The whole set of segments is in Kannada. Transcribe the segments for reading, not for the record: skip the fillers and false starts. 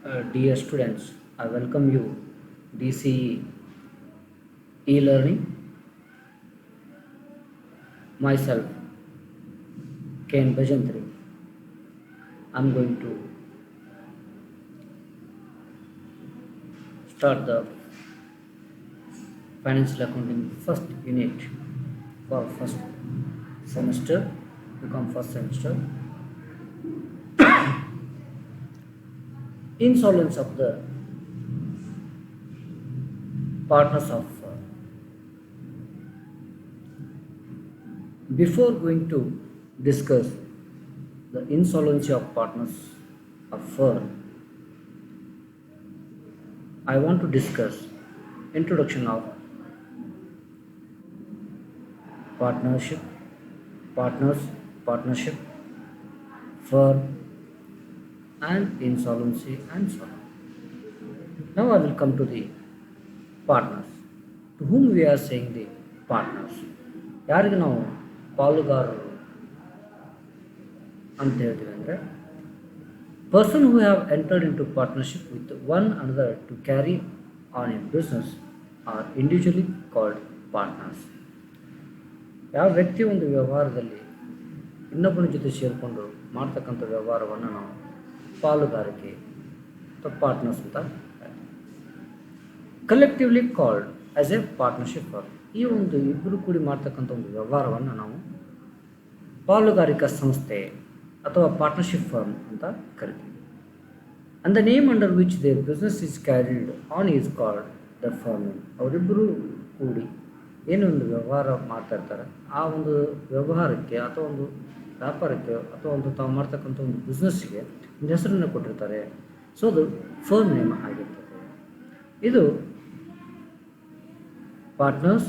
Dear students, I welcome you DCE e-learning. Myself, Ken Bhajantri. I'm going to start the financial accounting first unit for first semester, become first semester. Insolence of the partners of before going to discuss the insolvency of partners of firm, I want to discuss introduction of partnership, partners, partnership, firm, and insolvency and so on. Now I will come to the partners. To whom we are saying the partners? ಯಾರಿಗೆ ನಾವು ಪಾಲುಗಾರರು ಅಂತ ಹೇಳ್ತೀವಿ ಅಂದರೆ person who have entered into partnership with one another to carry on a business are individually called partners. ಯಾವ ವ್ಯಕ್ತಿ ಒಂದು ವ್ಯವಹಾರದಲ್ಲಿ ಇನ್ನೊಬ್ಬನ ಜೊತೆ ಸೇರಿಕೊಂಡು ಮಾಡ್ತಕ್ಕಂಥ ವ್ಯವಹಾರವನ್ನು ನಾವು ಪಾಲುಗಾರಿಕೆ ಅಥವಾ ಪಾರ್ಟ್ನರ್ಸ್ ಅಂತ collectively called as A partnership firm. ಈ ಒಂದು ಇಬ್ಬರು ಕೂಡಿ ಮಾಡ್ತಕ್ಕಂಥ ಒಂದು ವ್ಯವಹಾರವನ್ನು ನಾವು ಪಾಲುಗಾರಿಕಾ ಸಂಸ್ಥೆ ಅಥವಾ ಪಾರ್ಟ್ನರ್ಶಿಪ್ ಫರ್ಮ್ ಅಂತ ಕರಿತೀವಿ. And the name under which their business is carried on is called the firm. ಅವರಿಬ್ಬರು ಕೂಡಿ ಏನು ಒಂದು ವ್ಯವಹಾರ ಮಾಡ್ತಾ ಇರ್ತಾರೆ, ಆ ಒಂದು ವ್ಯವಹಾರಕ್ಕೆ ಅಥವಾ ಒಂದು ವ್ಯಾಪಾರಕ್ಕೆ ಅಥವಾ ಒಂದು ತಾವು ಮಾಡ್ತಕ್ಕಂಥ ಒಂದು ಬಿಸ್ನೆಸ್ಸಿಗೆ ಒಂದು ಹೆಸರನ್ನು ಕೊಟ್ಟಿರ್ತಾರೆ. ಸೊ ಅದು ಫರ್ಮ್ ನೇಮ್ ಆಗಿರ್ತದೆ. ಇದು partners,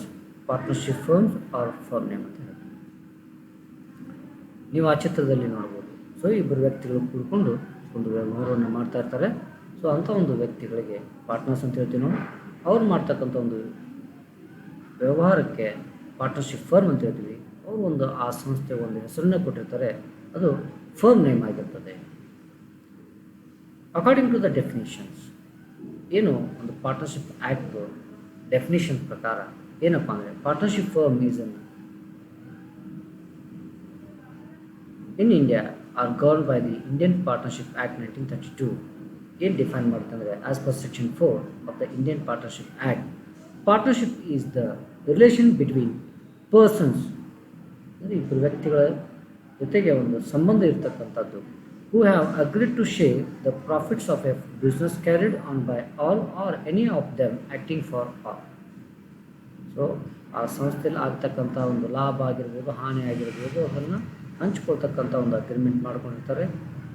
partnership firms or firm name ಅಂತ ಹೇಳ್ತಾರೆ. ನೀವು ಆ ಚಿತ್ರದಲ್ಲಿ ನೋಡ್ಬೋದು. ಸೊ ಇಬ್ಬರು ವ್ಯಕ್ತಿಗಳು ಕೂಡಿಕೊಂಡು ಒಂದು ವ್ಯವಹಾರವನ್ನು ಮಾಡ್ತಾ ಇರ್ತಾರೆ. ಸೊ ಅಂಥ ಒಂದು ವ್ಯಕ್ತಿಗಳಿಗೆ ಪಾರ್ಟ್ನರ್ಸ್ ಅಂತ ಹೇಳ್ತೀವಿ ನಾವು. ಅವ್ರು ಮಾಡ್ತಕ್ಕಂಥ ಒಂದು ವ್ಯವಹಾರಕ್ಕೆ ಪಾರ್ಟ್ನರ್ಶಿಪ್ ಫರ್ಮ್ ಅಂತ ಹೇಳ್ತೀವಿ. ಅವರು ಒಂದು ಆ ಸಂಸ್ಥೆಗೆ ಒಂದು ಹೆಸರನ್ನ ಕೊಟ್ಟಿರ್ತಾರೆ, ಅದು ಫರ್ಮ್ ನೇಮ್ ಆಗಿರ್ತದೆ. ಅಕಾರ್ಡಿಂಗ್ ಟು ದ ಡೆಫಿನೇಷನ್ಸ್, ಏನು ಒಂದು ಪಾರ್ಟ್ನರ್ಶಿಪ್ ಆ್ಯಕ್ಟ್ ಡೆಫಿನೇಷನ್ ಪ್ರಕಾರ ಏನಪ್ಪ ಅಂದರೆ partnership firm is in India or govern by the Indian partnership act 1932. ಏನು ಡಿಫೈನ್ ಮಾಡುತ್ತೆ ಅಂದರೆ as per section 4 of the Indian partnership act, partnership is the relation between persons, ಅಂದರೆ ಇಬ್ಬರು ವ್ಯಕ್ತಿಗಳ ಜೊತೆಗೆ ಒಂದು ಸಂಬಂಧ ಇರತಕ್ಕಂಥದ್ದು, who have agreed to share the profits of a business carried on by all or any of them acting for all. So ಆ ಸಂಸ್ಥೆಯಲ್ಲಿ ಆಗ್ತಕ್ಕಂಥ ಒಂದು ಲಾಭ ಆಗಿರ್ಬೋದು, ಹಾನಿ ಆಗಿರ್ಬೋದು, ಅದನ್ನು ಹಂಚ್ಕೊಳ್ತಕ್ಕಂಥ ಒಂದು ಅಗ್ರಿಮೆಂಟ್ ಮಾಡ್ಕೊಂಡಿರ್ತಾರೆ.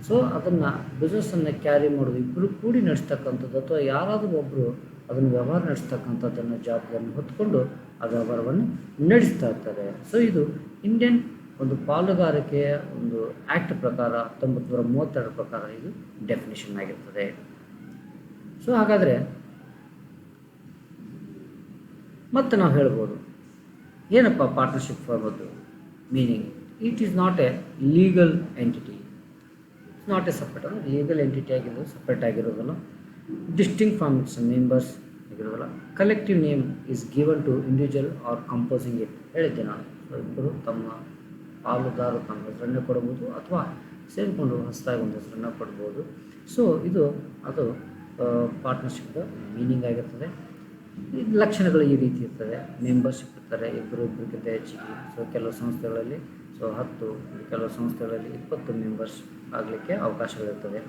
ಸೊ ಅದನ್ನು ಬಿಸ್ನೆಸ್ಸನ್ನು ಕ್ಯಾರಿ ಮಾಡೋದು ಇಬ್ಬರು ಕೂಡಿ ನಡೆಸ್ತಕ್ಕಂಥದ್ದು, ಅಥವಾ ಯಾರಾದರೂ ಒಬ್ಬರು ಅದನ್ನು ವ್ಯವಹಾರ ನಡೆಸ್ತಕ್ಕಂಥದ್ದನ್ನು ಜವಾಬ್ದಾರಿಯನ್ನು ಹೊತ್ಕೊಂಡು ಆ ವ್ಯವಹಾರವನ್ನು ನಡೆಸ್ತಾ ಇರ್ತಾರೆ. ಸೊ ಇದು ಇಂಡಿಯನ್ ಒಂದು ಪಾಲುಗಾರಿಕೆಯ ಒಂದು ಆ್ಯಕ್ಟ್ ಪ್ರಕಾರ 1932 ಪ್ರಕಾರ ಇದು ಡೆಫಿನೇಷನ್ ಆಗಿರ್ತದೆ. ಸೊ ಹಾಗಾದರೆ ಮತ್ತೆ ನಾವು ಹೇಳ್ಬೋದು ಏನಪ್ಪ ಪಾರ್ಟ್ನರ್ಶಿಪ್ ಫರ್ಮದ್ದು meaning. It is not a legal entity, it's not a separate, ಅಂದರೆ ಲೀಗಲ್ ಎಂಟಿಟಿ ಆಗಿರೋದು ಸಪ್ರೇಟ್ ಆಗಿರೋದಲ್ಲ, ಡಿಸ್ಟಿಂಕ್ಟ್ ಫ್ರಮ್ ಇಟ್ಸ್ ಮೆಂಬರ್ಸ್ ಆಗಿರೋದಲ್ಲ. Collective name is given to individual are composing it. ಹೇಳಿದ್ದೆ ನಾನು, ಸೊ ಇಬ್ಬರು ತಮ್ಮ ಪಾಲುದಾರರು ತಮ್ಮ ಹೆಸರನ್ನೇ ಕೊಡ್ಬೋದು ಅಥವಾ ಸೇರಿಕೊಂಡು ಹೊಸದಾಗಿ ಒಂದು ಹೆಸರನ್ನು ಕೊಡ್ಬೋದು. ಸೊ ಇದು ಅದು ಪಾರ್ಟ್ನರ್ಶಿಪ್ದ ಮೀನಿಂಗ್ ಆಗಿರ್ತದೆ. ಲಕ್ಷಣಗಳು ಈ ರೀತಿ ಇರ್ತದೆ. ಮೆಂಬರ್ಶಿಪ್ ಇರ್ತಾರೆ ಇಬ್ಬರಿಗಿಂತ ಹೆಚ್ಚಿಗೆ. ಸೊ ಕೆಲವು ಸಂಸ್ಥೆಗಳಲ್ಲಿ 10, ಕೆಲವು ಸಂಸ್ಥೆಗಳಲ್ಲಿ 20 ಮೆಂಬರ್ಸ್ ಆಗಲಿಕ್ಕೆ ಅವಕಾಶಗಳಿರ್ತದೆ.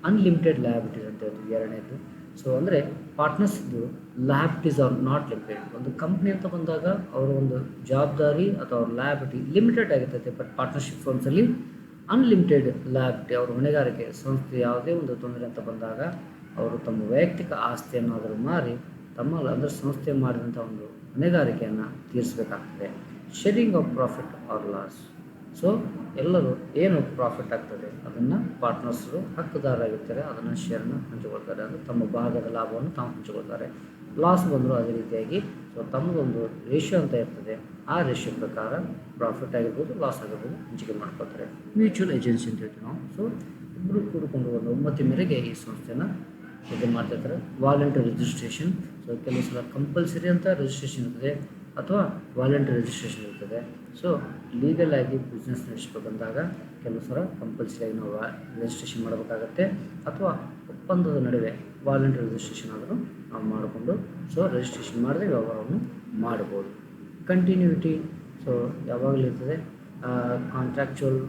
ಅನ್ಲಿಮಿಟೆಡ್ ಲಯಬಿಲಿಟೀಸ್ ಅಂತ ಹೇಳ್ತೀವಿ ಎರಡನೇದು. ಸೊ ಅಂದರೆ ಪಾರ್ಟ್ನರ್ಸ್ದು ಲಯಬಿಲಿಟೀಸ್ ಆರ್ ನಾಟ್ ಲಿಮಿಟೆಡ್. ಒಂದು ಕಂಪ್ನಿ ಅಂತ ಬಂದಾಗ ಅವರ ಒಂದು ಜವಾಬ್ದಾರಿ ಅಥವಾ ಅವ್ರ ಲಯಬಿಲಿಟಿ ಲಿಮಿಟೆಡ್ ಆಗಿರ್ತೈತೆ. ಬಟ್ ಪಾರ್ಟ್ನರ್ಶಿಪ್ ಫರ್ಮ್ಸಲ್ಲಿ ಅನ್ಲಿಮಿಟೆಡ್ ಲಯಬಿಲಿಟಿ, ಅವ್ರ ಹೊಣೆಗಾರಿಕೆ, ಸಂಸ್ಥೆ ಯಾವುದೇ ಒಂದು ತೊಂದರೆ ಅಂತ ಬಂದಾಗ ಅವರು ತಮ್ಮ ವೈಯಕ್ತಿಕ ಆಸ್ತಿಯನ್ನಾದರೂ ಮಾರಿ ಅಂದರೆ ಸಂಸ್ಥೆ ಮಾಡಿದಂಥ ಒಂದು ಹೊಣೆಗಾರಿಕೆಯನ್ನು ತೀರಿಸಬೇಕಾಗ್ತದೆ. Sharing of profit or loss. So ಎಲ್ಲರೂ ಏನು ಪ್ರಾಫಿಟ್ ಆಗ್ತದೆ ಅದನ್ನು ಪಾರ್ಟ್ನರ್ಸರು ಹಕ್ಕುದಾರರಾಗಿರ್ತಾರೆ, ಅದನ್ನು ಶೇರನ್ನು ಹಂಚಿಕೊಳ್ತಾರೆ, ಅಂದರೆ ತಮ್ಮ ಭಾಗದ ಲಾಭವನ್ನು ತಾವು ಹಂಚಿಕೊಳ್ತಾರೆ. ಲಾಸ್ ಬಂದರೂ ಅದೇ ರೀತಿಯಾಗಿ ಸೊ ತಮ್ಮದೊಂದು ರೇಷಿಯೋ ಅಂತ ಇರ್ತದೆ, ಆ ರೇಷಿಯೋ ಪ್ರಕಾರ ಪ್ರಾಫಿಟ್ ಆಗಿರ್ಬೋದು, ಲಾಸ್ ಆಗಿರ್ಬೋದು ಹಂಚಿಕೆ ಮಾಡ್ಕೊಳ್ತಾರೆ. ಮ್ಯೂಚುವಲ್ ಏಜೆನ್ಸಿ ಅಂತ ಹೇಳ್ತೀವಿ ನಾವು. ಸೊ ಇಬ್ಬರು ಕೂಡಿಕೊಂಡು ಒಂದು ಒಮ್ಮತಿ ಮೇರೆಗೆ ಈ ಸಂಸ್ಥೆಯನ್ನು ಇದು ಮಾಡ್ತಿರ್ತಾರೆ. ವಾಲಂಟ್ರಿ ರಿಜಿಸ್ಟ್ರೇಷನ್, ಸೊ ಕೆಲವು ಸಲ ಕಂಪಲ್ಸರಿ ಅಂತ ರಿಜಿಸ್ಟ್ರೇಷನ್ ಇರ್ತದೆ ಅಥವಾ ವಾಲಂಟ್ರಿ ರಿಜಿಸ್ಟ್ರೇಷನ್ ಇರ್ತದೆ. ಸೊ ಲೀಗಲ್ ಆಗಿ ಬಿಸ್ನೆಸ್ ನಡೆಸಬೇಕಂದಾಗ ಕೆಲವು ಸಲ ಕಂಪಲ್ಸರಿಯಾಗಿ ನಾವು ರಿಜಿಸ್ಟ್ರೇಷನ್ ಮಾಡಬೇಕಾಗತ್ತೆ, ಅಥವಾ ಒಪ್ಪಂದದ ನಡುವೆ ವಾಲಂಟ್ರಿ ರಿಜಿಸ್ಟ್ರೇಷನ್ ಆದರೂ ನಾವು ಮಾಡಿಕೊಂಡು ಸೊ ರಿಜಿಸ್ಟ್ರೇಷನ್ ಮಾಡದೆ ವ್ಯವಹಾರವನ್ನು ಮಾಡ್ಬೋದು. ಕಂಟಿನ್ಯೂಟಿ, ಸೊ ಯಾವಾಗಲೂ ಇರ್ತದೆ. ಕಾಂಟ್ರಾಕ್ಚುವಲ್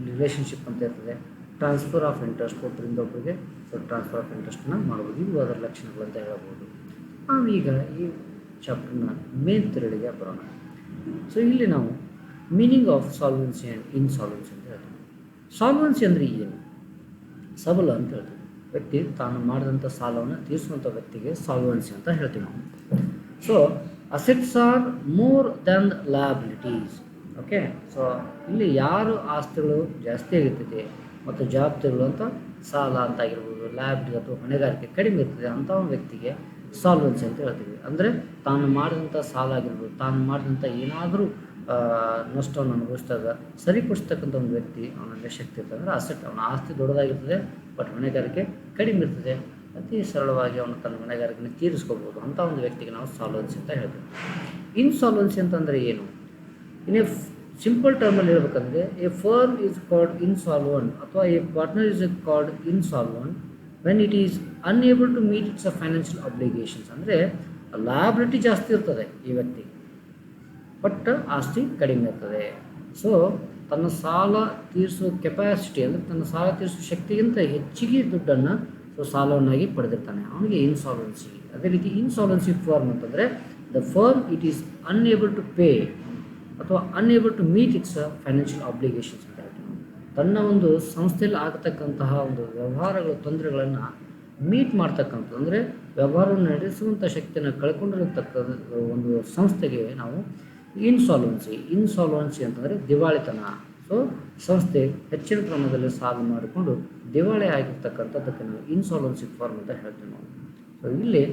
ರಿಲೇಷನ್ಶಿಪ್ ಅಂತ ಇರ್ತದೆ. ಟ್ರಾನ್ಸ್ಫರ್ ಆಫ್ ಇಂಟ್ರೆಸ್ಟ್, ಒಬ್ಬರಿಂದ ಒಬ್ಬರಿಗೆ ಸೊ ಟ್ರಾನ್ಸ್ಫರ್ ಆಫ್ ಇಂಟ್ರೆಸ್ಟನ್ನು ಮಾಡ್ಬೋದು. ಇವು ಅದರ ಲಕ್ಷಣಗಳಂತ ಹೇಳ್ಬೋದು. ನಾವೀಗ ಈ ಚಾಪ್ಟರ್ನ ಮೇನ್ ತಿರುಳಿಗೆ ಬರೋಣ. ಸೊ ಇಲ್ಲಿ ನಾವು meaning of solvency and insolvency ಅಂತ ಹೇಳ್ತೀವಿ. ಸಾಲ್ವೆನ್ಸಿ ಅಂದರೆ ಏನು? ಸಬಲ ಅಂತ ಹೇಳ್ತೀವಿ. ವ್ಯಕ್ತಿ ತಾನು ಮಾಡಿದಂಥ ಸಾಲವನ್ನು ತೀರಿಸುವಂಥ ವ್ಯಕ್ತಿಗೆ ಸಾಲ್ವೆನ್ಸಿ ಅಂತ ಹೇಳ್ತೀವಿ ನಾವು. So assets are more than liabilities. Okay, so ಇಲ್ಲಿ ಯಾರು ಆಸ್ತಿಗಳು ಜಾಸ್ತಿ ಆಗಿರ್ತೈತೆ ಮತ್ತು ಜವಾಬ್ದಾರಿಗಳು ಅಂತ ಸಾಲ ಅಂತ ಆಗಿರ್ಬೋದು, ಲಯಬಿಲಿಟಿ ಅಥವಾ ಹೊಣೆಗಾರಿಕೆ ಕಡಿಮೆ ಇರ್ತದೆ ಅಂಥ ಒಂದು ವ್ಯಕ್ತಿಗೆ ಸಾಲ್ವೆನ್ಸಿ ಅಂತ ಹೇಳ್ತೀವಿ. ಅಂದರೆ ತಾನು ಮಾಡಿದಂಥ ಸಾಲ ಆಗಿರ್ಬೋದು, ತಾನು ಮಾಡಿದಂಥ ಏನಾದರೂ ನಷ್ಟವನ್ನು ಅನುಭವಿಸಿದಾಗ ಸರಿಪಡಿಸ್ತಕ್ಕಂಥ ಒಂದು ವ್ಯಕ್ತಿ ಅವನಲ್ಲಿ ಶಕ್ತಿ ಇರ್ತದೆ. ಅಂದರೆ ಅಸೆಟ್, ಅವನ ಆಸ್ತಿ ದೊಡ್ಡದಾಗಿರ್ತದೆ ಬಟ್ ಹೊಣೆಗಾರಿಕೆ ಕಡಿಮೆ ಇರ್ತದೆ. ಅತಿ ಸರಳವಾಗಿ ಅವನು ತನ್ನ ಹೊಣೆಗಾರಿಕೆನ ತೀರಿಸ್ಕೋಬೋದು ಅಂಥ ಒಂದು ವ್ಯಕ್ತಿಗೆ ನಾವು ಸಾಲ್ವೆನ್ಸಿ ಅಂತ ಹೇಳ್ತೀವಿ. ಇನ್ಸಾಲ್ವೆನ್ಸಿ ಅಂತಂದರೆ ಏನು? ಇನ್ ಎ ಸಿಂಪಲ್ ಟರ್ಮಲ್ಲಿ ಹೇಳ್ಬೇಕಂದ್ರೆ a firm is called insolvent ಅಥವಾ a partner is called insolvent when it is unable to meet its financial obligations. ಅಂದರೆ ಲಯಬಿಲಿಟಿ ಜಾಸ್ತಿ ಇರ್ತದೆ ಈ ವ್ಯಕ್ತಿ, ಬಟ್ ಆಸ್ತಿ ಕಡಿಮೆ ಇರ್ತದೆ. ಸೊ ತನ್ನ ಸಾಲ ತೀರಿಸುವ ಕೆಪಾಸಿಟಿ, ಅಂದರೆ ತನ್ನ ಸಾಲ ತೀರಿಸುವ ಶಕ್ತಿಗಿಂತ ಹೆಚ್ಚಿಗೆ ದುಡ್ಡನ್ನು ಸೊ ಸಾಲವನ್ನಾಗಿ ಪಡೆದಿರ್ತಾನೆ, ಅವನಿಗೆ ಇನ್ಸಾಲ್ವೆನ್ಸಿ. ಅದೇ ರೀತಿ ಇನ್ಸಾಲ್ವೆನ್ಸಿ ಫರ್ಮ್ ಅಂತಂದರೆ the firm it is unable to pay ಅಥವಾ unable to meet its financial obligations ಅಂತ ಹೇಳ್ತೀವಿ. ತನ್ನ ಒಂದು ಸಂಸ್ಥೆಯಲ್ಲಿ ಆಗತಕ್ಕಂತಹ ಒಂದು ವ್ಯವಹಾರಗಳ ತೊಂದರೆಗಳನ್ನು ಮೀಟ್ ಮಾಡ್ತಕ್ಕಂಥದ್ದು, ಅಂದರೆ ವ್ಯವಹಾರವನ್ನು ನಡೆಸುವಂಥ ಶಕ್ತಿಯನ್ನು ಕಳ್ಕೊಂಡಿರತಕ್ಕ ಒಂದು ಸಂಸ್ಥೆಗೆ ನಾವು ಇನ್ಸಾಲ್ವೆನ್ಸಿ ಅಂತಂದರೆ ದಿವಾಳಿತನ. ಸೊ ಸಂಸ್ಥೆ ಹೆಚ್ಚಿನ ಪ್ರಮಾಣದಲ್ಲಿ ಸಾಲ ಮಾಡಿಕೊಂಡು ದಿವಾಳಿ ಆಗಿರ್ತಕ್ಕಂಥದ್ದಕ್ಕೆ ನಾವು ಇನ್ಸಾಲ್ವೆನ್ಸಿ ಫಾರ್ಮ್ ಅಂತ ಹೇಳ್ತೀವಿ ನಾವು. ಸೊ ಇಲ್ಲಿ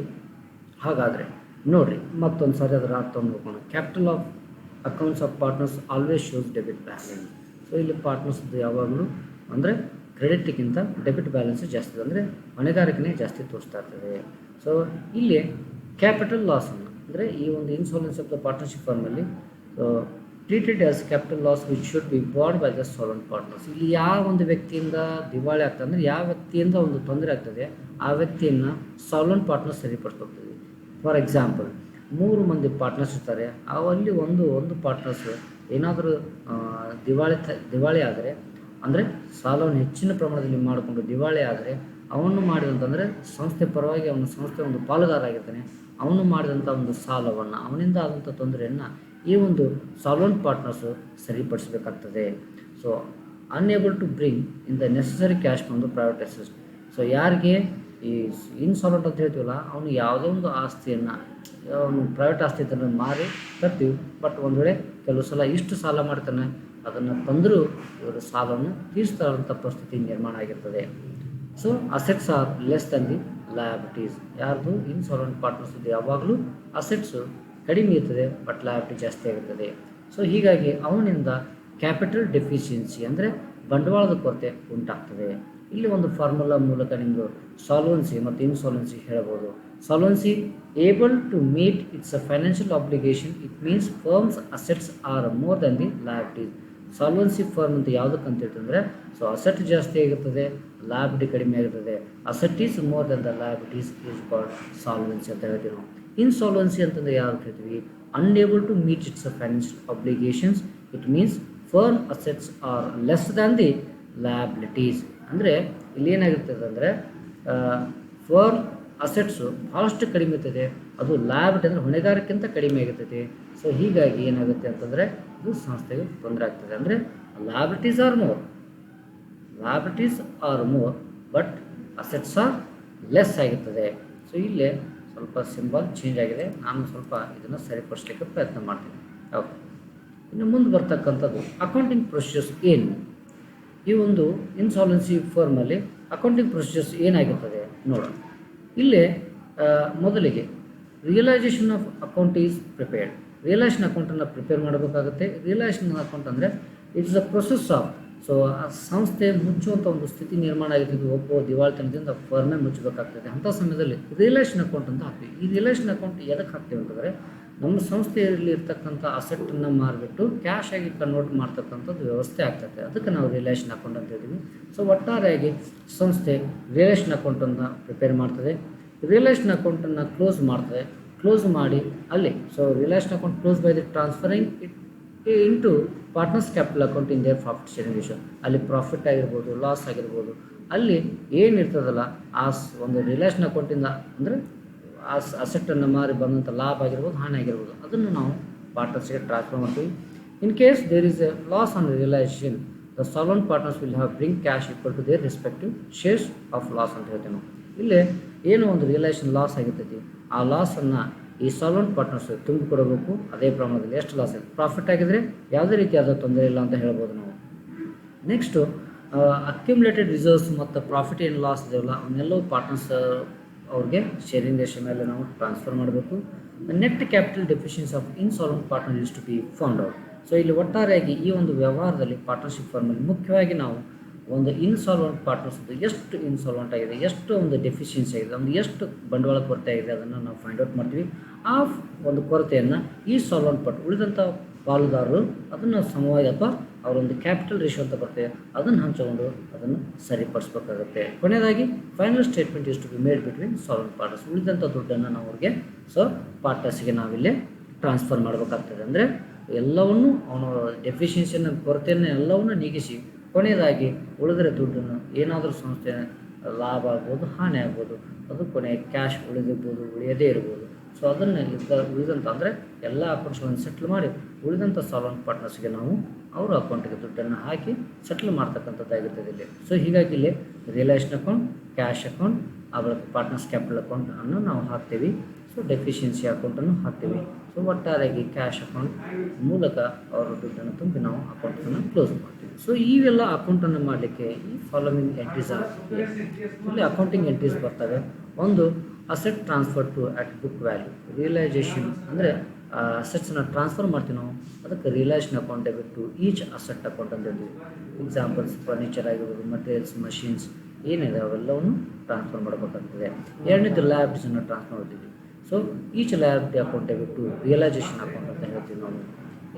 ಹಾಗಾದರೆ ನೋಡಿರಿ ಮತ್ತೊಂದು ಸಾರಿ ಅದರ ಅರ್ಥವನ್ನು ನೋಡೋಣ. Capital of accounts of partners always shows debit balance. So ಇಲ್ಲಿ ಪಾರ್ಟ್ನರ್ಸ್ದು ಯಾವಾಗಲೂ ಅಂದರೆ ಕ್ರೆಡಿಟ್ಗಿಂತ ಡೆಬಿಟ್ ಬ್ಯಾಲೆನ್ಸ್ ಜಾಸ್ತಿ, ಅಂದರೆ ಹೊಣೆಗಾರಿಕೆನೇ ಜಾಸ್ತಿ ತೋರಿಸ್ತಾ ಇರ್ತದೆ. ಸೊ ಇಲ್ಲಿ ಕ್ಯಾಪಿಟಲ್ ಲಾಸನ್ನು, ಅಂದರೆ ಈ ಒಂದು ಇನ್ಸಾಲ್ವೆನ್ಸಿ ಆಫ್ ದ ಪಾರ್ಟ್ನರ್ಶಿಪ್ ಫಾರ್ಮಲ್ಲಿ treated as capital loss which should be border by the solvent partners. ಇಲ್ಲಿ ಯಾವ ಒಂದು ವ್ಯಕ್ತಿಯಿಂದ ದಿವಾಳಿ ಆಗ್ತದೆ, ಅಂದರೆ ಯಾವ ವ್ಯಕ್ತಿಯಿಂದ ಒಂದು ತೊಂದರೆ ಆಗ್ತದೆ ಆ ವ್ಯಕ್ತಿಯನ್ನು ಸಾಲ್ವೆಂಟ್ ಪಾರ್ಟ್ನರ್ಸ್ ಸರಿಪಡಿಸ್ಕೊಳ್ತದೆ. ಫಾರ್ ಎಕ್ಸಾಂಪಲ್ 3 ಮಂದಿ ಪಾರ್ಟ್ನರ್ಸ್ ಇರ್ತಾರೆ, ಅವಲ್ಲಿ ಒಂದು ಪಾರ್ಟ್ನರ್ಸ್ ಏನಾದರೂ ದಿವಾಳಿ ಆದರೆ, ಅಂದರೆ ಸಾಲವನ್ನು ಹೆಚ್ಚಿನ ಪ್ರಮಾಣದಲ್ಲಿ ಮಾಡಿಕೊಂಡು ದಿವಾಳಿ ಆದರೆ ಅವನು ಮಾಡಿದಂತಂದರೆ ಸಂಸ್ಥೆ ಪರವಾಗಿ ಅವನ ಸಂಸ್ಥೆ ಒಂದು ಪಾಲುದಾರ ಆಗಿರ್ತಾನೆ, ಅವನು ಮಾಡಿದಂಥ ಒಂದು ಸಾಲವನ್ನು, ಅವನಿಂದ ಆದಂಥ ತೊಂದರೆಯನ್ನು ಈ ಒಂದು ಸಾಲ್ವೆಂಟ್ ಪಾರ್ಟ್ನರ್ಸು ಸರಿಪಡಿಸಬೇಕಾಗ್ತದೆ. So unable to bring in the necessary cash from the private assets. So ಯಾರಿಗೆ ಈ ಇನ್ಸಾಲ್ವೆಂಟ್ ಅಂತ ಹೇಳ್ತೀವಲ್ಲ, ಅವನು ಯಾವುದೋ ಒಂದು ಆಸ್ತಿಯನ್ನು, ಅವನು ಪ್ರೈವೇಟ್ ಆಸ್ತಿ ಇದನ್ನು ಮಾರಿ ತರ್ತೀವಿ, ಬಟ್ ಒಂದು ವೇಳೆ ಕೆಲವು ಸಲ ಇಷ್ಟು ಸಾಲ ಮಾಡ್ತಾನೆ, ಅದನ್ನು ತಂದರೂ ಇವರು ಸಾಲವನ್ನು ತೀರಿಸ್ತಾರಂಥ ಪರಿಸ್ಥಿತಿ ನಿರ್ಮಾಣ ಆಗಿರ್ತದೆ. So assets are less than the liabilities. ಯಾರ್ದು ಇನ್ಸಾಲ್ವೆಂಟ್ ಪಾರ್ಟ್ನರ್ಸ್ ಇದೆ ಯಾವಾಗಲೂ ಅಸೆಟ್ಸು ಕಡಿಮೆ ಇರ್ತದೆ ಬಟ್ ಲಯಬಿಲಿಟಿ ಜಾಸ್ತಿ ಆಗಿರ್ತದೆ. ಸೊ ಹೀಗಾಗಿ ಅವನಿಂದ ಕ್ಯಾಪಿಟಲ್ ಡೆಫಿಷಿಯನ್ಸಿ, ಅಂದರೆ ಬಂಡವಾಳದ ಕೊರತೆ ಉಂಟಾಗ್ತದೆ. ಇಲ್ಲಿ ಒಂದು ಫಾರ್ಮುಲಾ ಮೂಲಕ ನಿಮ್ಮದು ಸಾಲ್ವೆನ್ಸಿ ಮತ್ತು ಇನ್ಸಾಲ್ವೆನ್ಸಿ ಹೇಳ್ಬೋದು. Solvency able to meet its financial obligation, it means firms assets are more than the liabilities. Solvency firm ಅಂತ ಯಾವುದಕ್ಕೆ ಅಂತ ಹೇಳ್ತಂದರೆ, ಸೊ ಅಸೆಟ್ ಜಾಸ್ತಿ ಆಗಿರ್ತದೆ, ಲಯಬಿಲಿಟಿ ಕಡಿಮೆ ಆಗಿರ್ತದೆ. Asset is more than the liabilities is called solvency ಅಂತ ಹೇಳ್ತೀವಿ ನಾವು. ಇನ್ಸಾಲ್ವೆನ್ಸಿ ಅಂತಂದರೆ ಯಾವ್ದು ಹೇಳ್ತೀವಿ? Unable to meet its financial obligations, it means firm assets are less than the liabilities. ಅಂದರೆ ಇಲ್ಲಿ ಏನಾಗಿರ್ತದೆ ಅಂದರೆ ಫರ್ಮ್ ಅಸೆಟ್ಸು ಭಾಳಷ್ಟು ಕಡಿಮೆ ಇರ್ತದೆ, ಅದು ಲಯಬಿಲಿಟಿ ಅಂದರೆ ಹೊಣೆಗಾರಿಕೆಗಿಂತ ಕಡಿಮೆ ಆಗಿರ್ತೈತಿ. ಸೊ ಹೀಗಾಗಿ ಏನಾಗುತ್ತೆ ಅಂತಂದರೆ ಇದು ಸಂಸ್ಥೆಗೆ ತೊಂದರೆ ಆಗ್ತದೆ. ಅಂದರೆ liabilities are more but assets are less ಆಗಿರ್ತದೆ. ಸೊ ಇಲ್ಲೇ ಸ್ವಲ್ಪ ಸಿಂಬಲ್ ಚೇಂಜ್ ಆಗಿದೆ, ನಾನು ಸ್ವಲ್ಪ ಇದನ್ನು ಸರಿಪಡಿಸ್ಲಿಕ್ಕೆ ಪ್ರಯತ್ನ ಮಾಡ್ತೀನಿ. ಓಕೆ, ಇನ್ನು ಮುಂದೆ ಬರ್ತಕ್ಕಂಥದ್ದು ಅಕೌಂಟಿಂಗ್ ಪ್ರೊಸೀಜರ್ಸ್ ಏನು? ಈ ಒಂದು ಇನ್ಸಾಲ್ವೆನ್ಸಿ ಫರ್ಮಲ್ಲಿ ಅಕೌಂಟಿಂಗ್ ಪ್ರೊಸೀಜರ್ಸ್ ಏನಾಗಿರ್ತದೆ ನೋಡೋಣ. ಇಲ್ಲೇ ಮೊದಲಿಗೆ realisation of account is prepared. Realisation ಅಕೌಂಟನ್ನು ಪ್ರಿಪೇರ್ ಮಾಡಬೇಕಾಗುತ್ತೆ. ರಿಯಲೈಸೇಷನ್ ಅಕೌಂಟ್ ಅಂದರೆ it's the process of so ಆ ಸಂಸ್ಥೆ ಮುಚ್ಚುವಂಥ ಒಂದು ಸ್ಥಿತಿ ನಿರ್ಮಾಣ ಆಗಿದ್ದು ಒಬ್ಬ ದಿವಾಳಿತನದಿಂದ ಫರ್ಮೇ ಮುಚ್ಚಬೇಕಾಗ್ತದೆ. ಅಂಥ ಸಮಯದಲ್ಲಿ ರಿಲೇಷನ್ ಅಕೌಂಟ್ ಅಂತ ಹಾಕ್ತೀವಿ. ಈ ರಿಲೇಷನ್ ಅಕೌಂಟ್ ಎದಕ್ಕೆ ಹಾಕ್ತೀವಿ ಅಂತಂದರೆ ನಮ್ಮ ಸಂಸ್ಥೆಯಲ್ಲಿ ಇರ್ತಕ್ಕಂಥ ಅಸೆಟ್ಟನ್ನು ಮಾರಿಬಿಟ್ಟು ಕ್ಯಾಶ್ ಆಗಿ ಕನ್ವರ್ಟ್ ಮಾಡ್ತಕ್ಕಂಥದ್ದು ವ್ಯವಸ್ಥೆ ಆಗ್ತದೆ. ಅದಕ್ಕೆ ನಾವು ರಿಲೇಷನ್ ಅಕೌಂಟ್ ಅಂತ ಹೇಳ್ತೀವಿ. ಸೊ ಒಟ್ಟಾರೆಯಾಗಿ ಸಂಸ್ಥೆ ರಿಲೇಷನ್ ಅಕೌಂಟನ್ನು ಪ್ರಿಪೇರ್ ಮಾಡ್ತದೆ, ರಿಲೇಷನ್ ಅಕೌಂಟನ್ನು ಕ್ಲೋಸ್ ಮಾಡ್ತದೆ, ಕ್ಲೋಸ್ ಮಾಡಿ ಅಲ್ಲಿ so relation account close by the transferring it into partners capital account in their profit sharing ratio. ಅಲ್ಲಿ ಪ್ರಾಫಿಟ್ ಆಗಿರ್ಬೋದು, ಲಾಸ್ ಆಗಿರ್ಬೋದು, ಅಲ್ಲಿ ಏನಿರ್ತದಲ್ಲ ಆ ಒಂದು ರಿಲೇಷನ್ ಅಕೌಂಟಿಂದ ಅಂದರೆ ಆ ಅಸೆಟ್ಟನ್ನು ಮಾರಿ ಬಂದಂಥ ಲಾಭ ಆಗಿರ್ಬೋದು, ಹಾನಿ ಆಗಿರ್ಬೋದು, ಅದನ್ನು ನಾವು ಪಾರ್ಟ್ನರ್ಸ್ಗೆ ಟ್ರಾನ್ಸ್ಫರ್ ಮಾಡ್ತೀವಿ. In case there is a loss on realisation, the solvent partners will have bring cash equal to their respective shares of loss ಅಂತ ಹೇಳ್ತೇವೆ ನಾವು. ಇಲ್ಲಿ ಏನೋ ಒಂದು ರಿಯಲೈಸೇಷನ್ ಲಾಸ್ ಆಗಿರ್ತೈತಿ, ಆ ಲಾಸನ್ನು ಈ ಸಾಲ್ವೆಂಟ್ ಪಾರ್ಟ್ನರ್ಸ್ ತುಂಬಿಕೊಡಬೇಕು. ಅದೇ ಪ್ರಮಾಣದಲ್ಲಿ ಎಷ್ಟು ಲಾಸ್ ಆಗಿದೆ, ಪ್ರಾಫಿಟ್ ಆಗಿದ್ರೆ ಯಾವುದೇ ರೀತಿಯಾದ ತೊಂದರೆ ಇಲ್ಲ ಅಂತ ಹೇಳ್ಬೋದು ನಾವು. ನೆಕ್ಸ್ಟು ಅಕ್ಯುಮುಲೇಟೆಡ್ ರಿಸರ್ವ್ಸ್ ಮತ್ತು ಪ್ರಾಫಿಟ್ ಏನು ಲಾಸ್ ಇದೆಯಲ್ಲ ಅವನ್ನೆಲ್ಲವೂ ಪಾರ್ಟ್ನರ್ಸ್ ಅವ್ರಿಗೆ ಶೇರಿಂಗ್ ರೇಷಿಯೋ ಮೇಲೆ ನಾವು ಟ್ರಾನ್ಸ್ಫರ್ ಮಾಡಬೇಕು. Net capital deficiency of insolvent partner use to be found out. So ಇಲ್ಲಿ ಒಟ್ಟಾರೆಯಾಗಿ ಈ ಒಂದು ವ್ಯವಹಾರದಲ್ಲಿ ಪಾರ್ಟ್ನರ್ಶಿಪ್ ಫಾರ್ಮಲ್ಲಿ ಮುಖ್ಯವಾಗಿ ನಾವು ಒಂದು ಇನ್ಸಾಲ್ವೆಂಟ್ ಪಾರ್ಟ್ನರ್ಸ್ ಎಷ್ಟು ಇನ್ಸಾಲ್ವೆಂಟ್ ಆಗಿದೆ, ಎಷ್ಟು ಒಂದು ಡೆಫಿಷಿಯನ್ಸಿ ಆಗಿದೆ, ಒಂದು ಎಷ್ಟು ಬಂಡವಾಳ ಕೊರತೆ ಆಗಿದೆ ಅದನ್ನು ನಾವು ಫೈಂಡ್ ಔಟ್ ಮಾಡ್ತೀವಿ. ಆ ಒಂದು ಕೊರತೆಯನ್ನು ಈ ಸಾಲ್ವೆಂಟ್ ಪಾರ್ಟ್ ಉಳಿದಂಥ ಪಾಲುದಾರರು ಅದನ್ನು ಸಮವಾಗಿ ಅಥವಾ ಅವರೊಂದು ಕ್ಯಾಪಿಟಲ್ ರೇಷಿಯೋ ಅಂತ ಬರ್ತದೆ ಅದನ್ನು ಹಂಚಿಕೊಂಡು ಅದನ್ನು ಸರಿಪಡಿಸ್ಬೇಕಾಗುತ್ತೆ. ಕೊನೆಯದಾಗಿ final statement is to be made between solvent partners. ಉಳಿದಂಥ ದುಡ್ಡನ್ನು ನಾವು ಅವ್ರಿಗೆ ಸೊ ಪಾರ್ಟ್ನರ್ಸ್ಗೆ ನಾವಿಲ್ಲಿ ಟ್ರಾನ್ಸ್ಫರ್ ಮಾಡಬೇಕಾಗ್ತದೆ. ಅಂದರೆ ಎಲ್ಲವನ್ನೂ ಅವನ ಡೆಫಿಷಿಯನ್ಸಿಯನ್ನು ಕೊರತೆಯನ್ನು ಎಲ್ಲವನ್ನೂ ನೀಗಿಸಿ ಕೊನೆಯದಾಗಿ ಉಳಿದರೆ ದುಡ್ಡನ್ನು ಏನಾದರೂ ಸಂಸ್ಥೆ ಲಾಭ ಆಗ್ಬೋದು, ಹಾನಿ ಆಗ್ಬೋದು, ಅದು ಕೊನೆಯ ಕ್ಯಾಶ್ ಉಳಿದಿರ್ಬೋದು, ಉಳಿಯದೇ ಇರ್ಬೋದು. ಸೊ ಅದನ್ನು ಉಳಿದಂಥ ಅಂದರೆ ಎಲ್ಲ ಅಕೌಂಟ್ಸ್ಗಳನ್ನು ಸೆಟ್ಲ್ ಮಾಡಿ ಉಳಿದಂಥ ಸಾಲ್ವೆಂಟ್ ಪಾರ್ಟ್ನರ್ಸ್ಗೆ ನಾವು ಅವರ ಅಕೌಂಟಿಗೆ ದುಡ್ಡನ್ನು ಹಾಕಿ ಸೆಟ್ಲ್ ಮಾಡ್ತಕ್ಕಂಥದ್ದಾಗಿರ್ತದೆ ಇಲ್ಲಿ. ಸೊ ಹೀಗಾಗಿ ಇಲ್ಲಿ ರಿಯಲೈಸೇಷನ್ ಅಕೌಂಟ್, ಕ್ಯಾಶ್ ಅಕೌಂಟ್, ಅವರ ಪಾರ್ಟ್ನರ್ಸ್ ಕ್ಯಾಪಿಟಲ್ ಅಕೌಂಟ್ ಅನ್ನು ನಾವು ಹಾಕ್ತೀವಿ. ಸೊ ಡೆಫಿಷಿಯನ್ಸಿ ಅಕೌಂಟನ್ನು ಹಾಕ್ತೀವಿ. ಸೊ ಒಟ್ಟಾರೆಯಾಗಿ ಕ್ಯಾಶ್ ಅಕೌಂಟ್ ಮೂಲಕ ಅವರ ದುಡ್ಡನ್ನು ತುಂಬಿ ನಾವು ಅಕೌಂಟನ್ನು ಕ್ಲೋಸ್ ಮಾಡ್ತೀವಿ. ಸೊ ಇವೆಲ್ಲ ಅಕೌಂಟನ್ನು ಮಾಡಲಿಕ್ಕೆ ಈ ಫಾಲೋವಿಂಗ್ ಎಂಟ್ರೀಸ್ ಆಗ್ತದೆ. ಇಲ್ಲಿ ಅಕೌಂಟಿಂಗ್ ಎಂಟ್ರೀಸ್ ಬರ್ತವೆ. ಒಂದು asset transfer to at book value, realisation ಅಂದರೆ ಅಸೆಟ್ಸನ್ನು ಟ್ರಾನ್ಸ್ಫರ್ ಮಾಡ್ತೀವಿ ನಾವು, ಅದಕ್ಕೆ ರಿಯಲೈಸೇಷನ್ ಅಕೌಂಟ್ ಬಿಟ್ಟು ಈಚ್ ಅಸೆಟ್ ಅಕೌಂಟ್ ಅಂತ ಹೇಳ್ತೀವಿ. ಎಕ್ಸಾಂಪಲ್ಸ್ ಫರ್ನಿಚರ್ ಆಗಿರ್ಬೋದು, ಮಟೀರಿಯಲ್ಸ್, ಮಷೀನ್ಸ್ ಏನಿದೆ ಅವೆಲ್ಲವನ್ನು ಟ್ರಾನ್ಸ್ಫರ್ ಮಾಡಬೇಕಾಗ್ತದೆ. ಎರಡನೇದು ಲ್ಯಾಬ್ಸನ್ನು ಟ್ರಾನ್ಸ್ಫರ್ ಮಾಡ್ತೀವಿ. ಸೊ ಈಚ್ ಲ್ಯಾಬಿಟಿ ಅಕೌಂಟೇ ಬಿಟ್ಟು ರಿಯಲೈಸೇಷನ್ ಅಕೌಂಟ್ ಅಂತ ಹೇಳ್ತೀವಿ ನಾವು.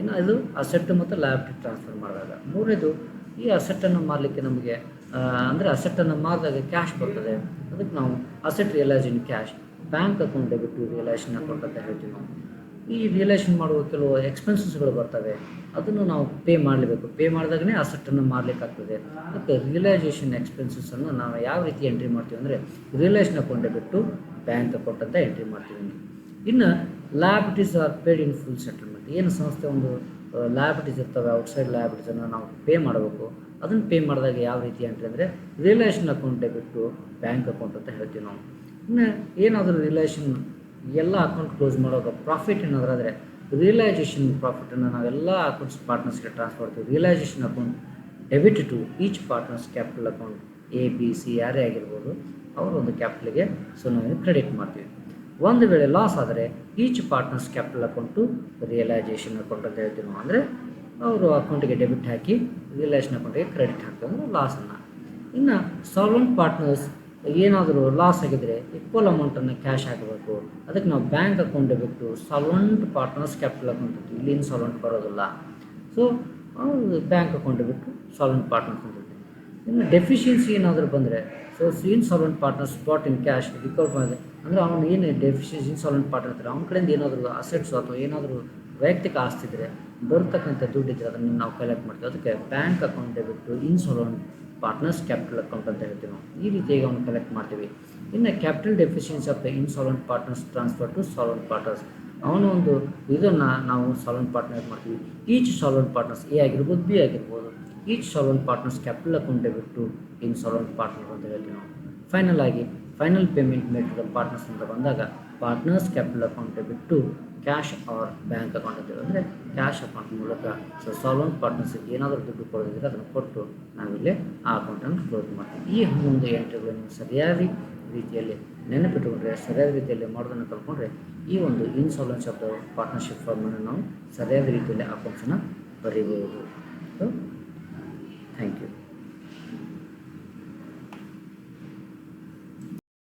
ಇನ್ನು ಇದು ಅಸೆಟ್ ಮತ್ತು ಲ್ಯಾಬಿಟಿ ಟ್ರಾನ್ಸ್ಫರ್ ಮಾಡಿದಾಗ. ಮೂರನೇದು ಈ ಅಸೆಟ್ಟನ್ನು ಮಾರಲಿಕ್ಕೆ ನಮಗೆ ಅಂದರೆ ಅಸೆಟ್ಟನ್ನು ಮಾರಿದಾಗ ಕ್ಯಾಶ್ ಬರ್ತದೆ, ಅದಕ್ಕೆ ನಾವು ಅಸೆಟ್ ರಿಯಲೈಸೇಷನ್ ಕ್ಯಾಶ್, ಬ್ಯಾಂಕ್ ಅಕೌಂಟೇ ಬಿಟ್ಟು ರಿಯಲೈಸೇಷನ್ ಅಕೌಂಟ್ ಅಂತ ಹೇಳ್ತೀವಿ ನಾವು. ಈ ರಿಯಲೈಸೇಷನ್ ಮಾಡುವ ಕೆಲವು ಎಕ್ಸ್ಪೆನ್ಸಸ್ಗಳು ಬರ್ತವೆ, ಅದನ್ನು ನಾವು ಪೇ ಮಾಡಲೇಬೇಕು. ಪೇ ಮಾಡಿದಾಗಲೇ ಅಸೆಟ್ಟನ್ನು ಮಾರಲಿಕ್ಕಾಗ್ತದೆ. ಅದಕ್ಕೆ ರಿಯಲೈಸೇಷನ್ ಎಕ್ಸ್ಪೆನ್ಸಸ್ಸನ್ನು ನಾವು ಯಾವ ರೀತಿ ಎಂಟ್ರಿ ಮಾಡ್ತೀವಿ ಅಂದರೆ ರಿಯಲೈಸೇಷನ್ ಅಕೌಂಟೇ ಬಿಟ್ಟು ಬ್ಯಾಂಕ್ ಅಕೌಂಟ್ ಅಂತ ಎಂಟ್ರಿ ಮಾಡ್ತೀವಿ. ಇನ್ನು liabilities are paid in full settlement. ಏನು ಸಂಸ್ಥೆ ಒಂದು ಲ್ಯಾಬಿಟೀಸ್ ಇರ್ತವೆ, ಔಟ್ಸೈಡ್ ಲ್ಯಾಬಿಟೀಸನ್ನು ನಾವು ಪೇ ಮಾಡಬೇಕು. ಅದನ್ನು ಪೇ ಮಾಡಿದಾಗ ಯಾವ ರೀತಿ ಎಂಟ್ರಿ ಅಂದರೆ ರಿಯಲೈಸೇಷನ್ ಅಕೌಂಟೇ ಬಿಟ್ಟು ಬ್ಯಾಂಕ್ ಅಕೌಂಟ್ ಅಂತ ಹೇಳ್ತೀವಿ ನಾವು. ಇನ್ನು ಏನಾದರೂ ರಿಯಲೈಸೇಷನ್ ಎಲ್ಲ ಅಕೌಂಟ್ ಕ್ಲೋಸ್ ಮಾಡುವಾಗ ಪ್ರಾಫಿಟ್ ಏನಾದರೂ ರಿಯಲೈಸೇಷನ್ ಪ್ರಾಫಿಟನ್ನು ನಾವೆಲ್ಲ ಅಕೌಂಟ್ಸ್ ಪಾರ್ಟ್ನರ್ಸ್ಗೆ ಟ್ರಾನ್ಸ್ಫರ್ ಮಾಡ್ತೀವಿ. Realisation account debit to each partners capital account, A B C ಯಾರೇ ಆಗಿರ್ಬೋದು ಅವರ ಒಂದು ಕ್ಯಾಪಿಟಲ್ಗೆ ಸೊ ನಾವು ಕ್ರೆಡಿಟ್ ಮಾಡ್ತೀವಿ. ಒಂದು ವೇಳೆ ಲಾಸ್ ಆದರೆ each partners capital account realisation account ಅಂತ ಹೇಳ್ತೀವಿ ನಾವು. ಅಂದರೆ ಅವರು ಅಕೌಂಟಿಗೆ ಡೆಬಿಟ್ ಹಾಕಿ ರಿಯಲೈಸೇಷನ್ ಅಕೌಂಟಿಗೆ ಕ್ರೆಡಿಟ್ ಹಾಕ್ತೀವಿ ಅಂದರೆ ಲಾಸನ್ನು. ಇನ್ನು ಸಾಲ್ವೆಂಟ್ ಪಾರ್ಟ್ನರ್ಸ್ ಏನಾದರೂ ಲಾಸ್ ಆಗಿದ್ದರೆ ಈಕ್ವಲ್ ಅಮೌಂಟನ್ನು ಕ್ಯಾಶ್ ಹಾಕಬೇಕು. ಅದಕ್ಕೆ ನಾವು ಬ್ಯಾಂಕ್ ಅಕೌಂಟ್ ಬಿಟ್ಟು ಸಾಲ್ವೆಂಟ್ ಪಾರ್ಟ್ನರ್ಸ್ ಕ್ಯಾಪಿಟಲ್ ಅಕೌಂಟ್ ಅಂತೀವಿ. ಇಲ್ಲಿ ಇನ್ಸಾಲ್ವೆಂಟ್ ಬರೋದಿಲ್ಲ. ಸೊ ಬ್ಯಾಂಕ್ ಅಕೌಂಟ್ ಬಿಟ್ಟು ಸಾಲ್ವೆಂಟ್ ಪಾರ್ಟ್ನರ್ಸ್ ಅಂತ ಹೇಳ್ತೀವಿ. ಇನ್ನು ಡೆಫಿಷಿಯನ್ಸಿ ಏನಾದರೂ ಬಂದರೆ so insolvent partners spot in cash recover ಮಾಡಿದೆ ಅಂದರೆ ಅವನು ಏನು ಡೆಫಿಷಿಯನ್ಸಿ ಇನ್ಸಾಲ್ವೆಂಟ್ ಪಾರ್ಟ್ನರ್ ಇರ್ತಾರೆ ಅವನ ಕಡೆಯಿಂದ ಏನಾದರೂ ಅಸೆಟ್ಸ್ ಅಥವಾ ಏನಾದರೂ ವೈಯಕ್ತಿಕ ಆಸ್ತಿ ಇದ್ದರೆ ಬರ್ತಕ್ಕಂಥ ದುಡ್ಡಿದ್ರೆ ಅದನ್ನು ನಾವು ಕಲೆಕ್ಟ್ ಮಾಡ್ತೀವಿ. ಅದಕ್ಕೆ ಬ್ಯಾಂಕ್ ಅಕೌಂಟ್ ಬಿಟ್ಟು ಇನ್ಸಾಲ್ವೆಂಟ್ ಪಾರ್ಟ್ನರ್ಸ್ ಕ್ಯಾಪಿಟಲ್ ಅಕೌಂಟ್ ಅಂತ ಹೇಳ್ತೀವಿ ನಾವು. ಈ ರೀತಿಯಾಗಿ ಅವನು ಕಲೆಕ್ಟ್ ಮಾಡ್ತೀವಿ. ಇನ್ನು capital deficiency of the insolvent partners transfer to solvent partners. ಅವನ ಒಂದು ಇದನ್ನು ನಾವು ಸಾಲ್ವೆಂಟ್ ಪಾರ್ಟ್ನರ್ ಮಾಡ್ತೀವಿ. ಈಚ್ ಸಾಲ್ವೆಂಟ್ ಪಾರ್ಟ್ನರ್ಸ್ ಎ ಆಗಿರ್ಬೋದು, ಬಿ ಆಗಿರ್ಬೋದು, ಈಚ್ ಸಾಲ್ವೆಂಟ್ ಪಾರ್ಟ್ನರ್ಸ್ ಕ್ಯಾಪಿಟಲ್ ಅಕೌಂಟೇ ಬಿಟ್ಟು ಇನ್ಸಾಲ್ವೆಂಟ್ ಪಾರ್ಟ್ನರ್ ಅಂತ ಹೇಳ್ತೀವಿ ನಾವು. Final payment made to the partners ಅಂತ ಬಂದಾಗ ಪಾರ್ಟ್ನರ್ಸ್ ಕ್ಯಾಪಿಟಲ್ ಅಕೌಂಟೇ ಬಿಟ್ಟು ಕ್ಯಾಶ್ ಆರ್ ಬ್ಯಾಂಕ್ ಅಕೌಂಟ್ ಅಂತ ಅಂದರೆ ಕ್ಯಾಶ್ ಅಕೌಂಟ್ ಮೂಲಕ ಸೊ ಸಾಲ್ವೆಂಟ್ ಪಾರ್ಟ್ನರ್ಸ್ಗೆ ಏನಾದರೂ ದುಡ್ಡು ಕೊಡೋದಿದ್ರೆ ಅದನ್ನು ಕೊಟ್ಟು ನಾವಿಲ್ಲಿ ಆ ಅಕೌಂಟನ್ನು ಕ್ಲೋಸ್ ಮಾಡ್ತೀವಿ. ಈ 11 ಎಂಟ್ರಿಗಳನ್ನು ಸರಿಯಾದ ರೀತಿಯಲ್ಲಿ ನೆನಪಿಟ್ಟುಕೊಂಡ್ರೆ, ಸರಿಯಾದ ರೀತಿಯಲ್ಲಿ ಮಾಡೋದನ್ನು ಕಲ್ತ್ಕೊಂಡ್ರೆ ಈ ಒಂದು ಇನ್ಸಾಲ್ವೆನ್ಸಿ ಆಫ್ ದ ಪಾರ್ಟ್ನರ್ಶಿಪ್ ಫಾರ್ಮನ್ನು ನಾವು ಸರಿಯಾದ ರೀತಿಯಲ್ಲಿ ಅಕೌಂಟ್ಸನ್ನು ಬರೀಬಹುದು. Thank you.